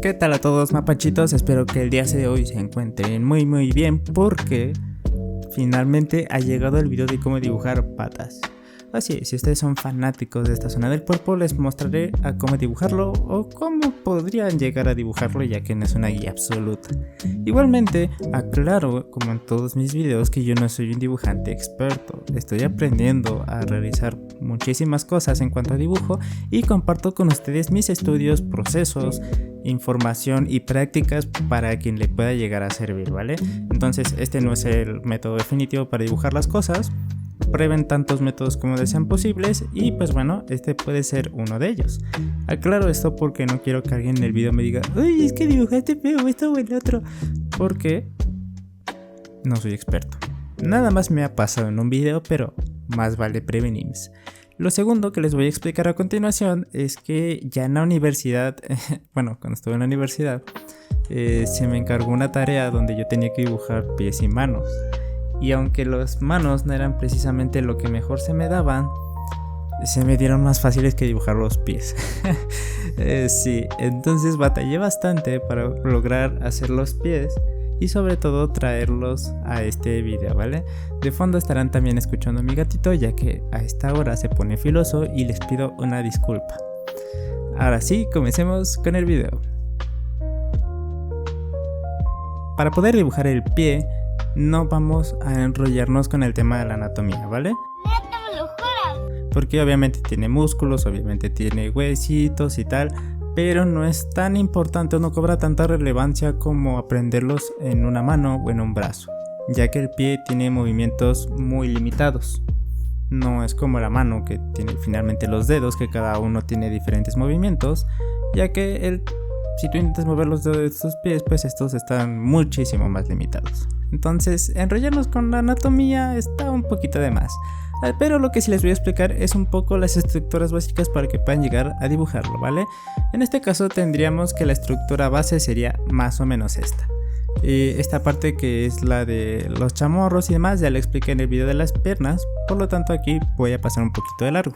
¿Qué tal a todos, mapachitos? Espero que el día de hoy se encuentren muy bien porque finalmente ha llegado el video de cómo dibujar patas. Así es, si ustedes son fanáticos de esta zona del cuerpo, les mostraré a cómo dibujarlo o cómo podrían llegar a dibujarlo, ya que no es una guía absoluta. Igualmente, aclaro, como en todos mis videos, que yo no soy un dibujante experto. Estoy aprendiendo a realizar muchísimas cosas en cuanto a dibujo y comparto con ustedes mis estudios, procesos, información y prácticas para quien le pueda llegar a servir, ¿vale? Entonces, este no es el método definitivo para dibujar las cosas. Prueben tantos métodos como desean posibles y pues bueno, este puede ser uno de ellos. Aclaro esto porque no quiero que alguien en el video me diga: uy, es que dibujaste feo esto o el otro, porque no soy experto. Nada más me ha pasado en un video, pero más vale prevenir. Lo segundo que les voy a explicar a continuación es que ya en la universidad, bueno, cuando estuve en la universidad, se me encargó una tarea donde yo tenía que dibujar pies y manos. Y aunque las manos no eran precisamente lo que mejor se me daban, se me dieron más fáciles que dibujar los pies. Sí, entonces batallé bastante para lograr hacer los pies y sobre todo traerlos a este video, ¿vale? De fondo estarán también escuchando a mi gatito, ya que a esta hora se pone filoso y les pido una disculpa. Ahora sí, comencemos con el video. Para poder dibujar el pie, no vamos a enrollarnos con el tema de la anatomía, ¿vale? Porque obviamente tiene músculos, obviamente tiene huesitos y tal, pero no es tan importante o no cobra tanta relevancia como aprenderlos en una mano o en un brazo, ya que el pie tiene movimientos muy limitados. No es como la mano, que tiene finalmente los dedos, que cada uno tiene diferentes movimientos, ya que si tú intentas mover los dedos de tus pies, pues estos están muchísimo más limitados. Entonces, enrollarnos con la anatomía está un poquito de más. Pero lo que sí les voy a explicar es un poco las estructuras básicas para que puedan llegar a dibujarlo, ¿vale? En este caso tendríamos que la estructura base sería más o menos esta. Esta parte que es la de los chamorros y demás, ya la expliqué en el video de las piernas, por lo tanto aquí voy a pasar un poquito de largo.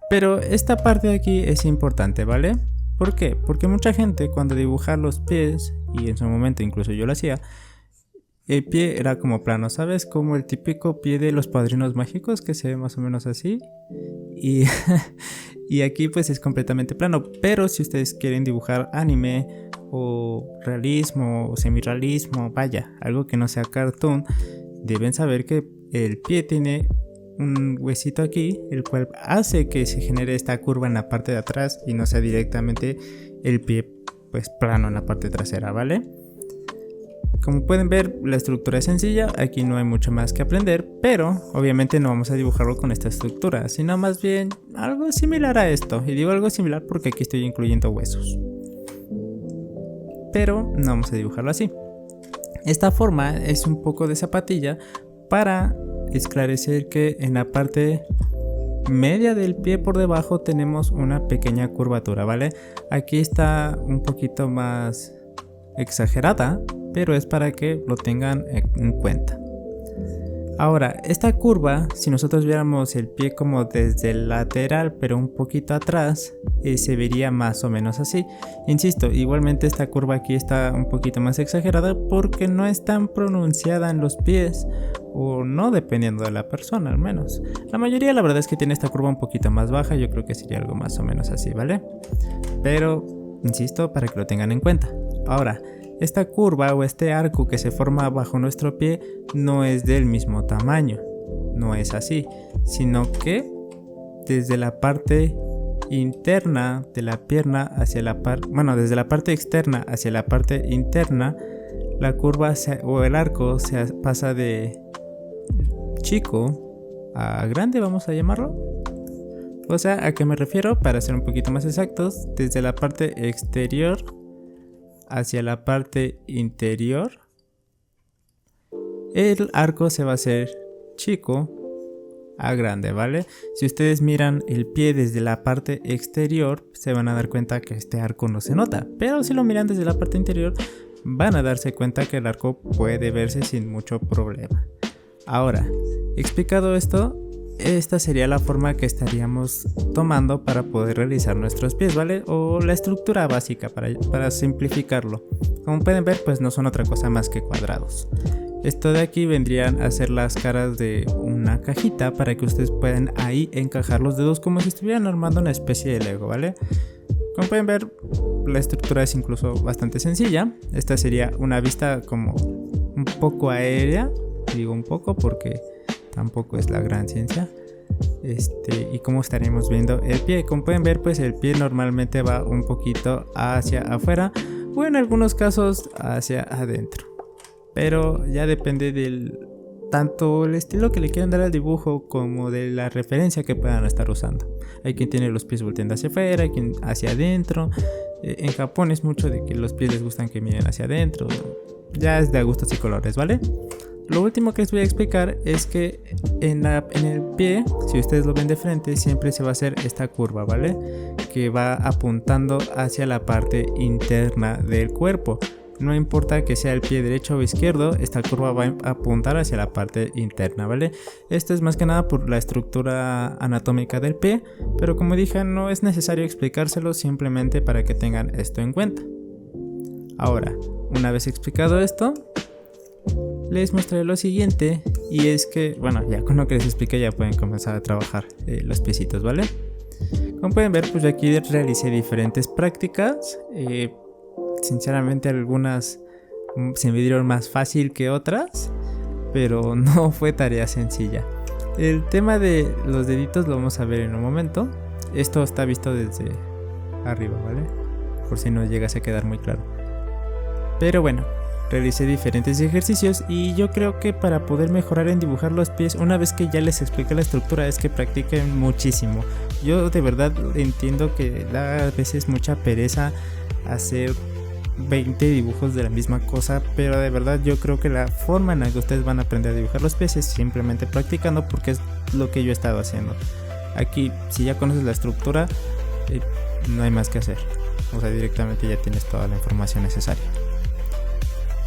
Pero esta parte de aquí es importante, ¿vale? ¿Por qué? Porque mucha gente cuando dibuja los pies, y en su momento incluso yo lo hacía, el pie era como plano, ¿sabes? Como el típico pie de los Padrinos Mágicos, que se ve más o menos así. Y aquí pues es completamente plano. Pero si ustedes quieren dibujar anime o realismo o semirrealismo, vaya, algo que no sea cartoon, deben saber que el pie tiene un huesito aquí, el cual hace que se genere esta curva en la parte de atrás y no sea directamente el pie pues plano en la parte trasera, ¿vale? Como pueden ver, la estructura es sencilla, aquí no hay mucho más que aprender, pero obviamente no vamos a dibujarlo con esta estructura, sino más bien algo similar a esto. Y digo algo similar porque aquí estoy incluyendo huesos, pero no vamos a dibujarlo así. Esta forma es un poco de zapatilla para esclarecer que en la parte media del pie por debajo tenemos una pequeña curvatura, ¿vale? Aquí está un poquito más exagerada, pero es para que lo tengan en cuenta. Ahora, esta curva, si nosotros viéramos el pie como desde el lateral pero un poquito atrás, se vería más o menos así. Insisto, igualmente esta curva aquí está un poquito más exagerada porque no es tan pronunciada en los pies, o no, dependiendo de la persona al menos. La mayoría la verdad es que tiene esta curva un poquito más baja, yo creo que sería algo más o menos así, ¿vale? Pero, insisto, para que lo tengan en cuenta. Ahora, esta curva o este arco que se forma bajo nuestro pie no es del mismo tamaño, no es así, sino que desde la parte interna de la pierna hacia la parte, bueno, desde la parte externa hacia la parte interna, la curva o el arco se pasa de chico a grande, vamos a llamarlo. O sea, ¿a qué me refiero? Para ser un poquito más exactos, desde la parte exterior hacia la parte interior, el arco se va a hacer chico a grande, ¿vale? Si ustedes miran el pie desde la parte exterior, se van a dar cuenta que este arco no se nota, pero si lo miran desde la parte interior, van a darse cuenta que el arco puede verse sin mucho problema. Ahora, explicado esto, esta sería la forma que estaríamos tomando para poder realizar nuestros pies, ¿vale? O la estructura básica para simplificarlo. Como pueden ver, pues no son otra cosa más que cuadrados. Esto de aquí vendrían a ser las caras de una cajita para que ustedes puedan ahí encajar los dedos como si estuvieran armando una especie de Lego, ¿vale? Como pueden ver, la estructura es incluso bastante sencilla. Esta sería una vista como un poco aérea. Digo un poco porque tampoco es la gran ciencia. Y como estaremos viendo el pie. Como pueden ver, pues el pie normalmente va un poquito hacia afuera o en algunos casos hacia adentro. Pero ya depende del tanto el estilo que le quieran dar al dibujo como de la referencia que puedan estar usando. Hay quien tiene los pies volteando hacia afuera, hay quien hacia adentro. En Japón es mucho de que los pies les gustan que miren hacia adentro. Ya es de gustos y colores, ¿vale? Lo último que les voy a explicar es que en el pie, si ustedes lo ven de frente, siempre se va a hacer esta curva, ¿vale? Que va apuntando hacia la parte interna del cuerpo. No importa que sea el pie derecho o izquierdo, esta curva va a apuntar hacia la parte interna, ¿vale? Esto es más que nada por la estructura anatómica del pie, pero como dije, no es necesario explicárselo, simplemente para que tengan esto en cuenta. Ahora, una vez explicado esto, les mostraré lo siguiente, y es que, bueno, ya con lo que les expliqué ya pueden comenzar a trabajar los piecitos, ¿vale? Como pueden ver, pues yo aquí realicé diferentes prácticas. Sinceramente algunas se me dieron más fácil que otras, pero no fue tarea sencilla. El tema de los deditos lo vamos a ver en un momento. Esto está visto desde arriba, ¿vale? Por si no llegase a quedar muy claro. Pero bueno, realicé diferentes ejercicios y yo creo que para poder mejorar en dibujar los pies, una vez que ya les expliqué la estructura, es que practiquen muchísimo. Yo de verdad entiendo que da a veces mucha pereza hacer 20 dibujos de la misma cosa, pero de verdad yo creo que la forma en la que ustedes van a aprender a dibujar los pies es simplemente practicando, porque es lo que yo he estado haciendo. Aquí, si ya conoces la estructura, no hay más que hacer. O sea, directamente ya tienes toda la información necesaria.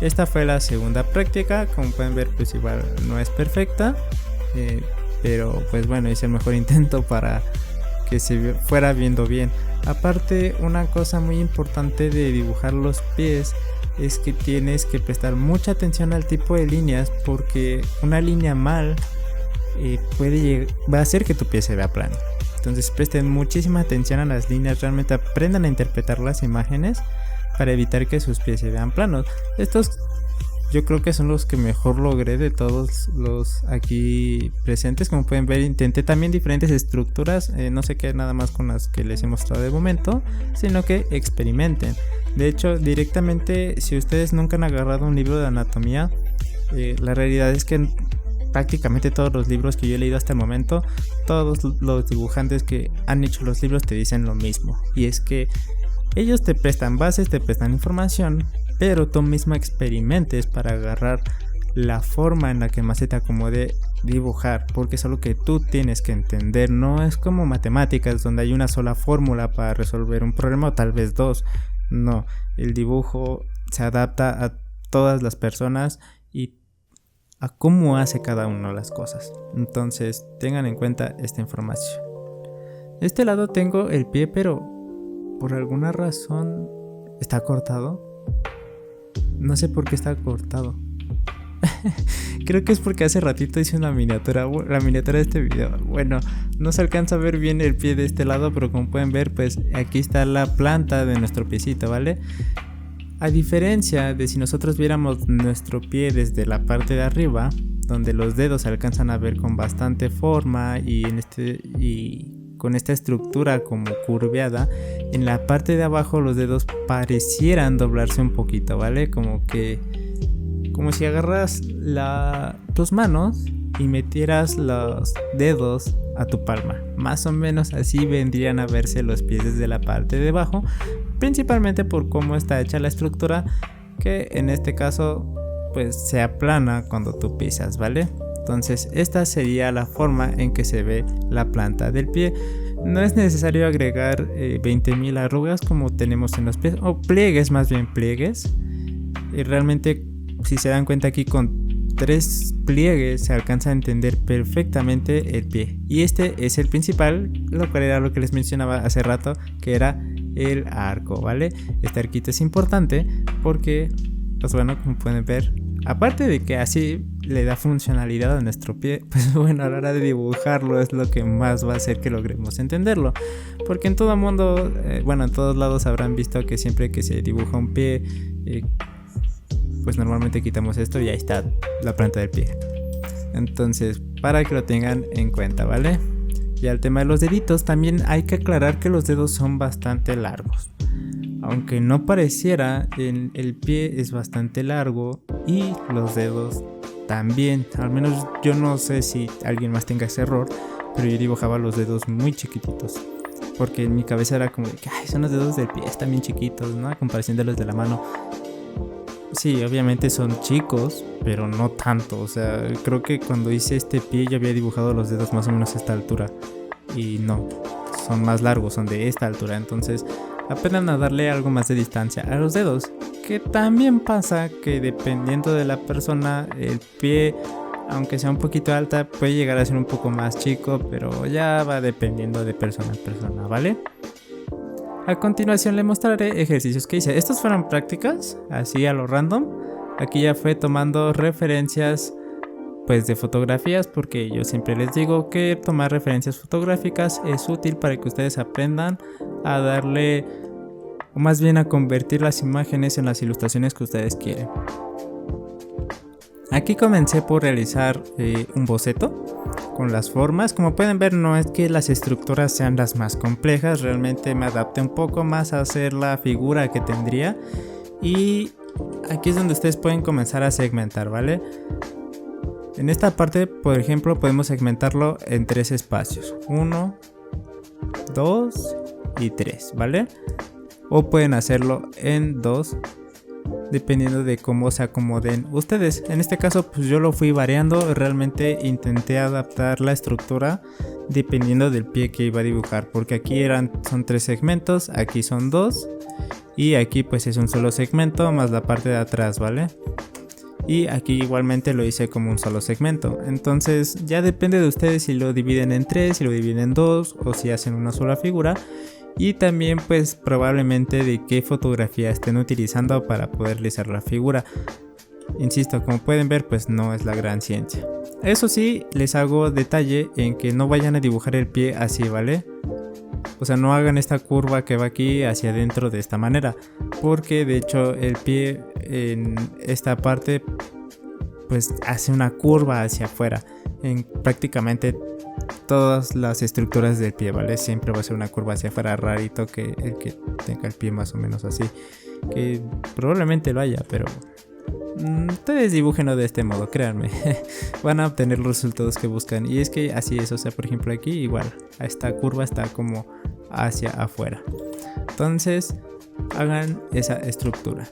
Esta fue la segunda práctica. Como pueden ver, pues igual no es perfecta, pero pues bueno, hice el mejor intento para que se fuera viendo bien. Aparte, una cosa muy importante de dibujar los pies es que tienes que prestar mucha atención al tipo de líneas, porque una línea mal va a hacer que tu pie se vea plano. Entonces presten muchísima atención a las líneas, realmente aprendan a interpretar las imágenes para evitar que sus pies se vean planos. Estos yo creo que son los que mejor logré de todos los aquí presentes. Como pueden ver, intenté también diferentes estructuras, no se queden nada más con las que les he mostrado de momento, sino que experimenten. De hecho, directamente, si ustedes nunca han agarrado un libro de anatomía, la realidad es que prácticamente todos los libros que yo he leído hasta el momento, todos los dibujantes que han hecho los libros te dicen lo mismo, y es que ellos te prestan bases, te prestan información, pero tú mismo experimentes para agarrar la forma en la que más se te acomode dibujar, porque es algo que tú tienes que entender. No es como matemáticas donde hay una sola fórmula para resolver un problema, o tal vez dos. No, el dibujo se adapta a todas las personas y a cómo hace cada uno las cosas. Entonces tengan en cuenta esta información. De este lado tengo el pie, pero por alguna razón está cortado. No sé por qué está cortado. Creo que es porque hace ratito hice una miniatura, la miniatura de este video. Bueno, no se alcanza a ver bien el pie de este lado, pero como pueden ver, pues aquí está la planta de nuestro piecito, ¿vale? A diferencia de si nosotros viéramos nuestro pie desde la parte de arriba, donde los dedos se alcanzan a ver con bastante forma y con esta estructura como curveada, en la parte de abajo los dedos parecieran doblarse un poquito, ¿vale? Como si agarras tus manos y metieras los dedos a tu palma. Más o menos así vendrían a verse los pies desde la parte de abajo, principalmente por cómo está hecha la estructura, que en este caso pues se aplana cuando tú pisas, ¿vale? Entonces esta sería la forma en que se ve la planta del pie. No es necesario agregar 20.000 arrugas como tenemos en los pies, o pliegues, más bien pliegues. Y realmente, si se dan cuenta aquí, con 3 pliegues se alcanza a entender perfectamente el pie. Y este es el principal, lo cual era lo que les mencionaba hace rato, que era el arco, ¿vale? Este arquito es importante porque, pues bueno, como pueden ver, aparte de que así le da funcionalidad a nuestro pie, pues bueno, a la hora de dibujarlo es lo que más va a hacer que logremos entenderlo. Porque en todo mundo, en todos lados habrán visto que siempre que se dibuja un pie, pues normalmente quitamos esto y ahí está la planta del pie. Entonces, para que lo tengan en cuenta, ¿vale? Y al tema de los deditos, también hay que aclarar que los dedos son bastante largos. Aunque no pareciera, el pie es bastante largo y los dedos también. Al menos yo no sé si alguien más tenga ese error, pero yo dibujaba los dedos muy chiquititos. Porque en mi cabeza era como de que son los dedos del pie, están bien chiquitos, ¿no? A comparación de los de la mano. Sí, obviamente son chicos, pero no tanto. O sea, creo que cuando hice este pie yo había dibujado los dedos más o menos a esta altura. Y no, son más largos, son de esta altura. Entonces aprendan a darle algo más de distancia a los dedos. Que también pasa que dependiendo de la persona, el pie, aunque sea un poquito alta, puede llegar a ser un poco más chico. Pero ya va dependiendo de persona a persona, ¿vale? A continuación le mostraré ejercicios que hice. Estos fueron prácticas, así a lo random. Aquí ya fue tomando referencias pues de fotografías, porque yo siempre les digo que tomar referencias fotográficas es útil para que ustedes aprendan a darle, o más bien a convertir las imágenes en las ilustraciones que ustedes quieren. Aquí comencé por realizar un boceto con las formas. Como pueden ver, no es que las estructuras sean las más complejas, realmente me adapté un poco más a hacer la figura que tendría. Y aquí es donde ustedes pueden comenzar a segmentar, ¿vale? En esta parte, por ejemplo, podemos segmentarlo en 3 espacios: 1, 2 y 3, ¿vale? O pueden hacerlo en 2, dependiendo de cómo se acomoden ustedes. En este caso, pues yo lo fui variando. Realmente intenté adaptar la estructura dependiendo del pie que iba a dibujar, porque aquí son 3 segmentos, aquí son 2 y aquí pues es un solo segmento más la parte de atrás, ¿vale? Y aquí igualmente lo hice como un solo segmento. Entonces ya depende de ustedes si lo dividen en 3, si lo dividen en 2 o si hacen una sola figura. Y también pues probablemente de qué fotografía estén utilizando para poder realizar la figura. Insisto, como pueden ver, pues no es la gran ciencia. Eso sí, les hago detalle en que no vayan a dibujar el pie así, ¿vale? O sea, no hagan esta curva que va aquí hacia adentro de esta manera, porque de hecho el pie en esta parte pues hace una curva hacia afuera en prácticamente todas las estructuras del pie, ¿vale? Siempre va a ser una curva hacia afuera, rarito que el que tenga el pie más o menos así, que probablemente lo haya, pero ustedes dibújenlo de este modo, créanme. Van a obtener los resultados que buscan. Y es que así es, o sea, por ejemplo aquí igual, esta curva está como hacia afuera. Entonces hagan esa estructura.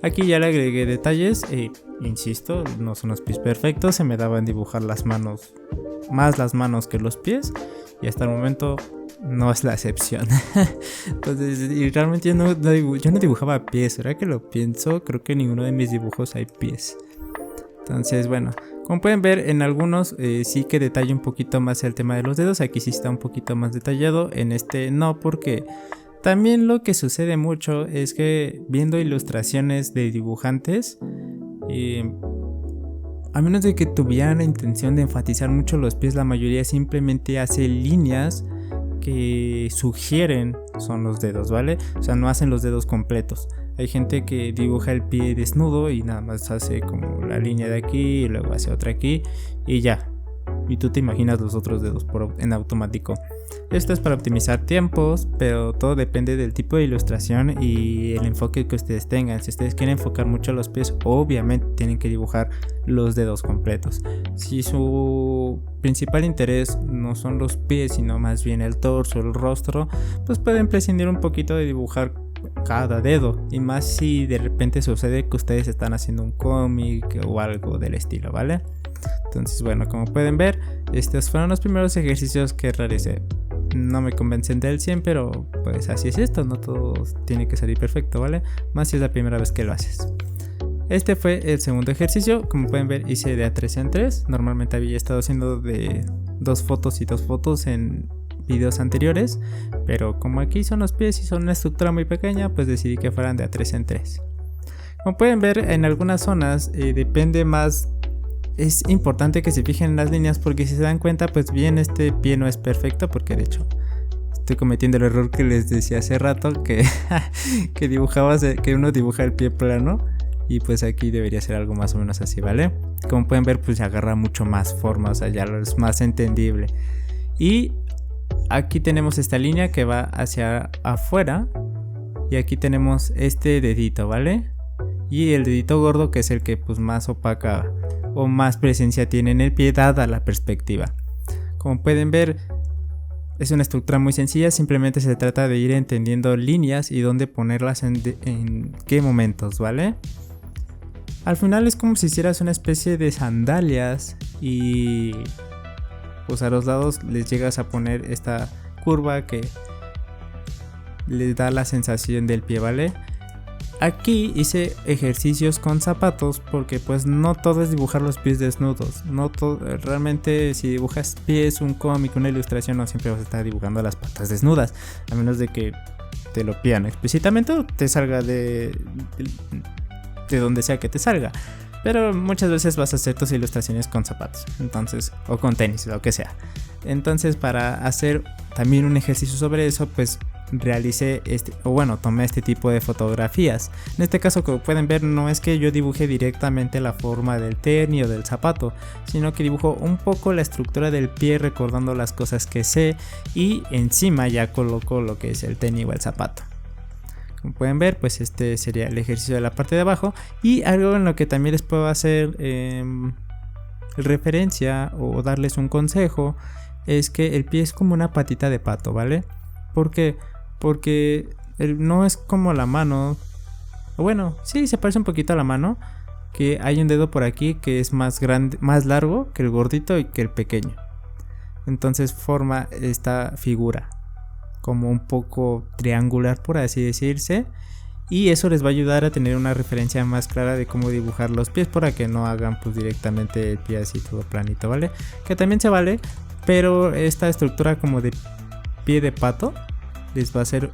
Aquí ya le agregué detalles e insisto, no son los pies perfectos, se me daban dibujar las manos, más las manos que los pies, y hasta el momento no es la excepción. Entonces, y realmente yo no dibujaba pies. Ahora que lo pienso, creo que en ninguno de mis dibujos hay pies. Entonces, bueno, como pueden ver, en algunos sí que detallo un poquito más el tema de los dedos. Aquí sí está un poquito más detallado, en este no, porque también lo que sucede mucho es que viendo ilustraciones de dibujantes, a menos de que tuvieran la intención de enfatizar mucho los pies, la mayoría simplemente hace líneas que sugieren son los dedos, ¿vale? O sea, no hacen los dedos completos. Hay gente que dibuja el pie desnudo y nada más hace como la línea de aquí y luego hace otra aquí y ya. Y tú te imaginas los otros dedos en automático. Esto es para optimizar tiempos, pero todo depende del tipo de ilustración y el enfoque que ustedes tengan. Si ustedes quieren enfocar mucho los pies, obviamente tienen que dibujar los dedos completos. Si su principal interés no son los pies, sino más bien el torso, el rostro, pues pueden prescindir un poquito de dibujar cada dedo, y más si de repente sucede que ustedes están haciendo un cómic o algo del estilo, ¿vale? Entonces, bueno, como pueden ver, estos fueron los primeros ejercicios que realicé. No me convencen del 100, pero pues así es esto, no todo tiene que salir perfecto, ¿vale? Más si es la primera vez que lo haces. Este fue el segundo ejercicio. Como pueden ver, hice de a 3 en 3. Normalmente había estado haciendo de 2 fotos y 2 fotos en videos anteriores, pero como aquí son los pies y son una estructura muy pequeña, pues decidí que fueran de a 3 en 3. Como pueden ver, en algunas zonas depende más. Es importante que se fijen en las líneas, porque si se dan cuenta, pues bien, este pie no es perfecto, porque de hecho estoy cometiendo el error que les decía hace rato, que que uno dibuja el pie plano, y pues aquí debería ser algo más o menos así, ¿vale? Como pueden ver, pues se agarra mucho más forma, o sea, ya es más entendible. Y aquí tenemos esta línea que va hacia afuera, y aquí tenemos este dedito, ¿vale? Y el dedito gordo, que es el que pues más opaca o más presencia tiene en el pie dada la perspectiva. Como pueden ver, es una estructura muy sencilla, simplemente se trata de ir entendiendo líneas y dónde ponerlas en qué momentos, ¿vale? Al final es como si hicieras una especie de sandalias y pues a los lados les llegas a poner esta curva que les da la sensación del pie, ¿vale? Aquí hice ejercicios con zapatos porque pues no todo es dibujar los pies desnudos. No realmente si dibujas pies, un cómic, una ilustración, no siempre vas a estar dibujando las patas desnudas, a menos de que te lo pidan explícitamente o te salga de donde sea que te salga. Pero muchas veces vas a hacer tus ilustraciones con zapatos, entonces, o con tenis, lo que sea. Entonces, para hacer también un ejercicio sobre eso, pues realicé tomé este tipo de fotografías. En este caso, como pueden ver, no es que yo dibuje directamente la forma del tenis o del zapato, sino que dibujo un poco la estructura del pie recordando las cosas que sé, y encima ya coloco lo que es el tenis o el zapato. Como pueden ver, pues este sería el ejercicio de la parte de abajo. Y algo en lo que también les puedo hacer referencia o darles un consejo es que el pie es como una patita de pato, ¿vale? ¿Por qué? Porque no es como la mano. Bueno, sí, se parece un poquito a la mano, que hay un dedo por aquí que es más grande, más largo que el gordito y que el pequeño. Entonces forma esta figura como un poco triangular, por así decirse, y eso les va a ayudar a tener una referencia más clara de cómo dibujar los pies, para que no hagan pues directamente el pie así todo planito, ¿vale? Que también se vale, pero esta estructura como de pie de pato les va a hacer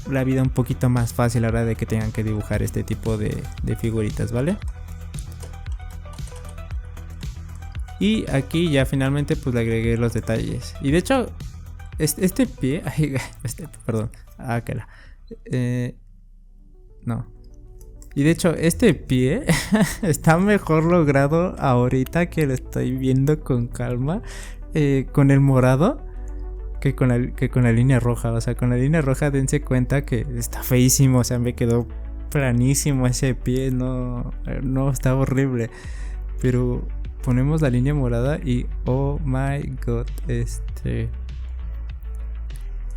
la vida un poquito más fácil a la hora de que tengan que dibujar este tipo de figuritas, ¿vale? Y aquí ya finalmente pues le agregué los detalles. Y de hecho este pie, perdón, no. Y de hecho este pie está mejor logrado ahorita que lo estoy viendo con calma, con el morado, que con la línea roja. O sea, con la línea roja dense cuenta que está feísimo, o sea, me quedó planísimo ese pie, no está horrible. Pero ponemos la línea morada y oh my god,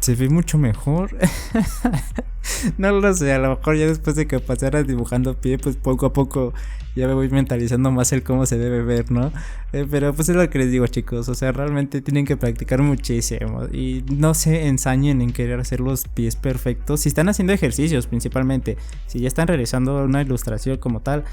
se ve mucho mejor. No lo sé, a lo mejor ya después de que pasaras dibujando pie, pues poco a poco ya me voy mentalizando más el cómo se debe ver, ¿no? Pero pues es lo que les digo, chicos, o sea, realmente tienen que practicar muchísimo y no se ensañen en querer hacer los pies perfectos. Si están haciendo ejercicios principalmente, si ya están realizando una ilustración como tal,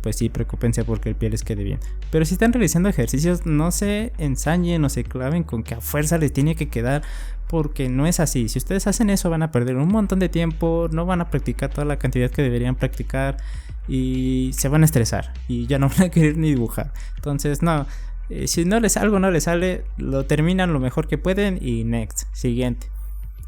pues sí, preocúpense porque el pie les quede bien. Pero si están realizando ejercicios, no se ensañen o se claven con que a fuerza les tiene que quedar, porque no es así. Si ustedes hacen eso, van a perder un montón de tiempo, no van a practicar toda la cantidad que deberían practicar y se van a estresar y ya no van a querer ni dibujar. Entonces no, si algo no les sale, lo terminan lo mejor que pueden y next, siguiente,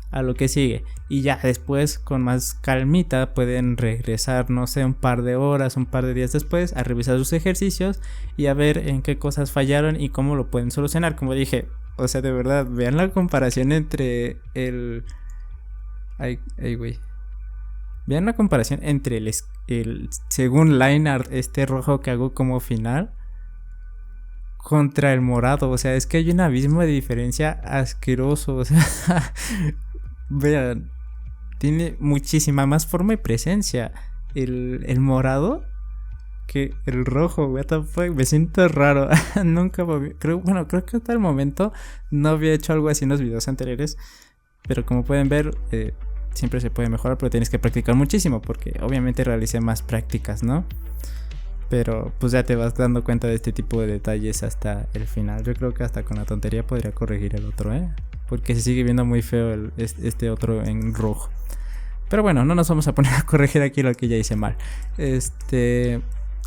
a lo que sigue. Y ya después con más calmita pueden regresar, no sé, un par de horas, un par de días después a revisar sus ejercicios y a ver en qué cosas fallaron y cómo lo pueden solucionar. Como dije, o sea, de verdad, vean la comparación entre el... Vean la comparación entre el según line art rojo que hago como final contra el morado. O sea, es que hay un abismo de diferencia asqueroso. O sea, vean, tiene muchísima más forma y presencia el morado que el rojo. What the fuck, me siento raro. Nunca creo que hasta el momento no había hecho algo así en los videos anteriores, pero como pueden ver, siempre se puede mejorar, pero tienes que practicar muchísimo porque obviamente realicé más prácticas, ¿no? Pero pues ya te vas dando cuenta de este tipo de detalles hasta el final. Yo creo que hasta con la tontería podría corregir el otro, porque se sigue viendo muy feo este otro en rojo. Pero bueno, no nos vamos a poner a corregir aquí lo que ya hice mal.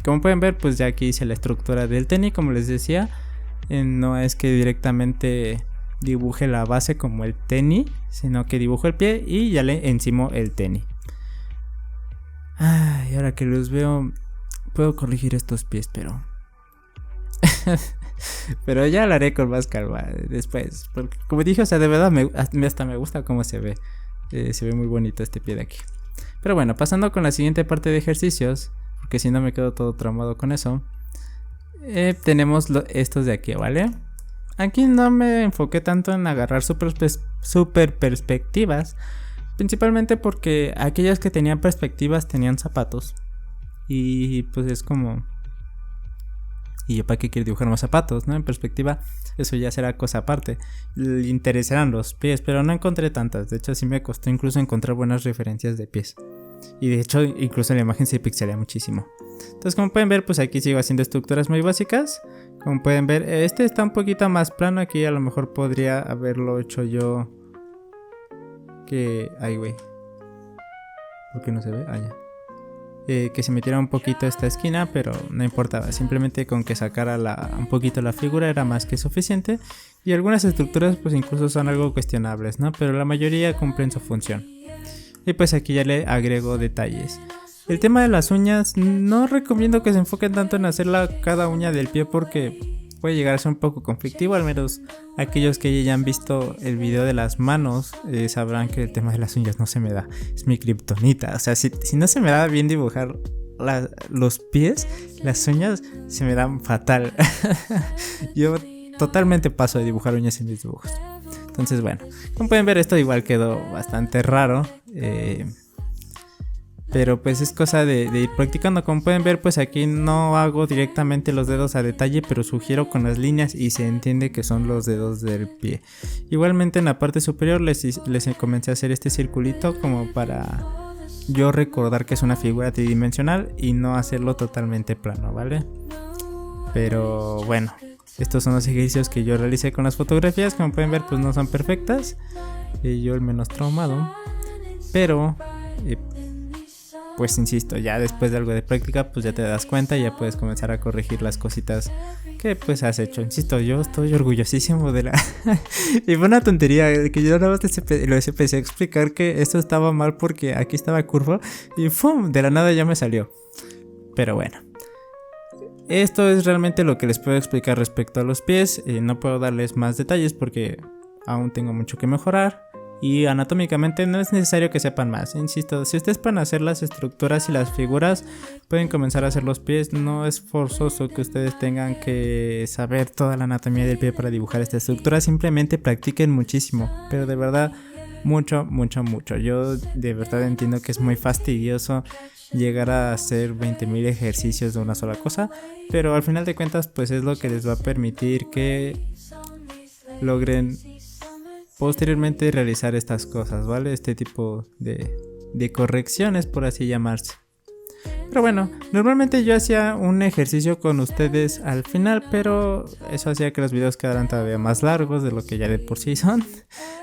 Como pueden ver, pues ya aquí hice la estructura del tenis, como les decía. No es que directamente dibuje la base como el tenis, sino que dibujo el pie y ya le encimo el tenis. Y ahora que los veo, puedo corregir estos pies, pero pero ya lo haré con más calma después. Porque como dije, o sea, de verdad hasta me gusta cómo se ve. Se ve muy bonito este pie de aquí. Pero bueno, pasando con la siguiente parte de ejercicios, porque si no me quedo todo traumado con eso. Tenemos estos de aquí, ¿vale? Aquí no me enfoqué tanto en agarrar super perspectivas, principalmente porque aquellas que tenían perspectivas tenían zapatos. Y pues es como... ¿Y yo para qué quiero dibujar más zapatos, no? En perspectiva, eso ya será cosa aparte. Le interesarán los pies, pero no encontré tantas. De hecho, sí me costó incluso encontrar buenas referencias de pies. Y de hecho, incluso la imagen se pixelea muchísimo. Entonces, como pueden ver, pues aquí sigo haciendo estructuras muy básicas. Como pueden ver, este está un poquito más plano. Aquí a lo mejor podría haberlo hecho yo. Ay, güey. ¿Por qué no se ve? Ya. Que se metiera un poquito esta esquina, pero no importaba, simplemente con que sacara un poquito la figura era más que suficiente. Y algunas estructuras pues incluso son algo cuestionables, ¿no? Pero la mayoría cumplen su función. Y pues aquí ya le agrego detalles. El tema de las uñas, no recomiendo que se enfoquen tanto en hacerla cada uña del pie porque puede llegar a ser un poco conflictivo. Al menos aquellos que ya han visto el video de las manos sabrán que el tema de las uñas no se me da. Es mi kriptonita. O sea, si no se me da bien dibujar los pies, las uñas se me dan fatal. Yo totalmente paso de dibujar uñas en mis dibujos. Entonces bueno, como pueden ver, esto igual quedó bastante raro. Pero pues es cosa de ir practicando. Como pueden ver, pues aquí no hago directamente los dedos a detalle, pero sugiero con las líneas y se entiende que son los dedos del pie. Igualmente en la parte superior les comencé a hacer este circulito como para yo recordar que es una figura tridimensional y no hacerlo totalmente plano, ¿vale? Pero bueno, estos son los ejercicios que yo realicé con las fotografías. Como pueden ver, pues no son perfectas. Yo el menos traumado. Pero... pues insisto, ya después de algo de práctica pues ya te das cuenta y ya puedes comenzar a corregir las cositas que pues has hecho. Insisto, yo estoy orgullosísimo de la... y fue una tontería que yo nada más les empecé a explicar que esto estaba mal porque aquí estaba curvo y ¡pum! De la nada ya me salió. Pero bueno, esto es realmente lo que les puedo explicar respecto a los pies. No puedo darles más detalles porque aún tengo mucho que mejorar. Y anatómicamente no es necesario que sepan más. Insisto, si ustedes pueden hacer las estructuras y las figuras, pueden comenzar a hacer los pies. No es forzoso que ustedes tengan que saber toda la anatomía del pie para dibujar esta estructura. Simplemente practiquen muchísimo. Pero de verdad, mucho. Yo de verdad entiendo que es muy fastidioso llegar a hacer 20,000 ejercicios de una sola cosa. Pero al final de cuentas, pues es lo que les va a permitir que logren posteriormente realizar estas cosas, ¿vale? Este tipo de correcciones, por así llamarse. Pero bueno, normalmente yo hacía un ejercicio con ustedes al final, pero eso hacía que los videos quedaran todavía más largos de lo que ya de por sí son.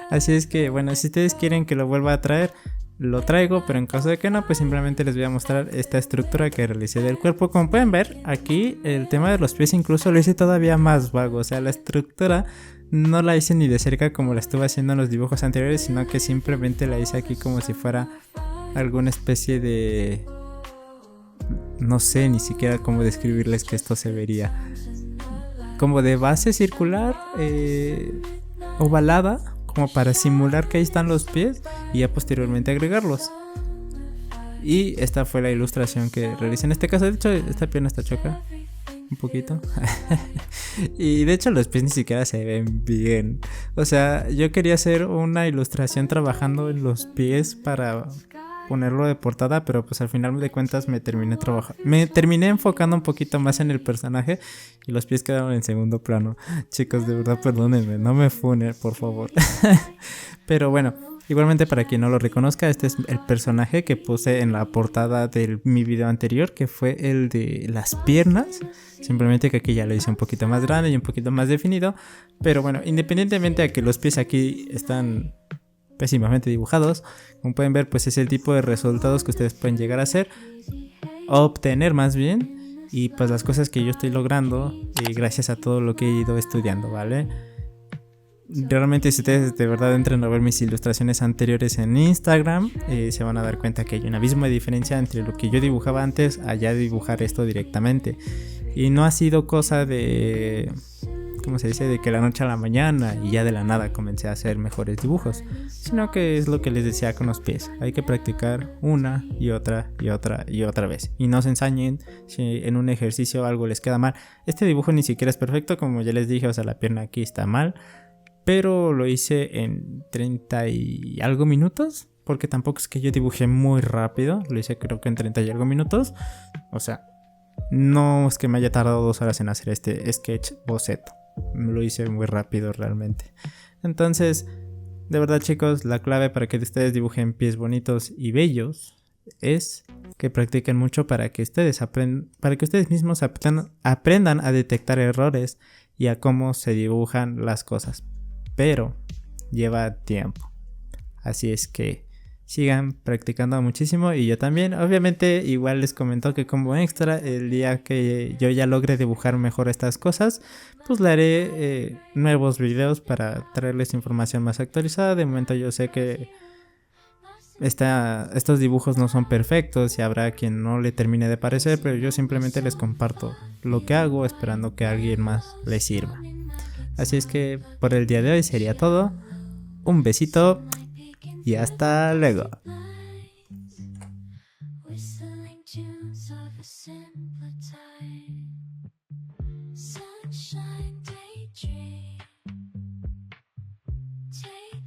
Así es que bueno, si ustedes quieren que lo vuelva a traer, lo traigo, pero en caso de que no, pues simplemente les voy a mostrar esta estructura que realicé del cuerpo. Como pueden ver, aquí el tema de los pies incluso lo hice todavía más vago. O sea, la estructura no la hice ni de cerca como la estuve haciendo en los dibujos anteriores, sino que simplemente la hice aquí como si fuera alguna especie de... no sé ni siquiera cómo describirles que esto se vería. Como de base circular, ovalada, como para simular que ahí están los pies y ya posteriormente agregarlos. Y esta fue la ilustración que realicé en este caso. De hecho, esta pierna está choca un poquito. Y de hecho los pies ni siquiera se ven bien. O sea, yo quería hacer una ilustración trabajando en los pies para ponerlo de portada, pero pues al final de cuentas me terminé enfocando un poquito más en el personaje y los pies quedaron en segundo plano. Chicos, de verdad perdónenme, no me funen, por favor. Pero bueno, Igualmente, para quien no lo reconozca, este es el personaje que puse en la portada de mi video anterior, que fue el de las piernas. Simplemente que aquí ya lo hice un poquito más grande y un poquito más definido. Pero bueno, independientemente a que los pies aquí están pésimamente dibujados, como pueden ver, pues es el tipo de resultados que ustedes pueden llegar a hacer, obtener más bien. Y pues las cosas que yo estoy logrando gracias a todo lo que he ido estudiando, ¿vale? Realmente si ustedes de verdad entran a ver mis ilustraciones anteriores en Instagram, se van a dar cuenta que hay un abismo de diferencia entre lo que yo dibujaba antes a ya dibujar esto directamente. Y no ha sido cosa de, ¿cómo se dice? De que la noche a la mañana y ya de la nada comencé a hacer mejores dibujos, sino que es lo que les decía con los pies. Hay que practicar una y otra y otra y otra vez. Y no se ensañen si en un ejercicio algo les queda mal. Este dibujo ni siquiera es perfecto, como ya les dije, o sea, la pierna aquí está mal. Pero lo hice en 30 y algo minutos. Porque tampoco es que yo dibujé muy rápido. Lo hice creo que en 30 y algo minutos. O sea, no es que me haya tardado 2 horas en hacer este sketch boceto. Lo hice muy rápido realmente. Entonces, de verdad chicos, la clave para que ustedes dibujen pies bonitos y bellos es que practiquen mucho para que ustedes mismos aprendan a detectar errores y a cómo se dibujan las cosas. Pero lleva tiempo. Así es que sigan practicando muchísimo y yo también. Obviamente igual les comento que como extra, el día que yo ya logre dibujar mejor estas cosas, pues le haré nuevos videos para traerles información más actualizada. De momento yo sé que estos dibujos no son perfectos y habrá quien no le termine de parecer, pero yo simplemente les comparto lo que hago esperando que a alguien más le sirva. Así es que por el día de hoy sería todo. Un besito y hasta luego. Sunshine daydream. Take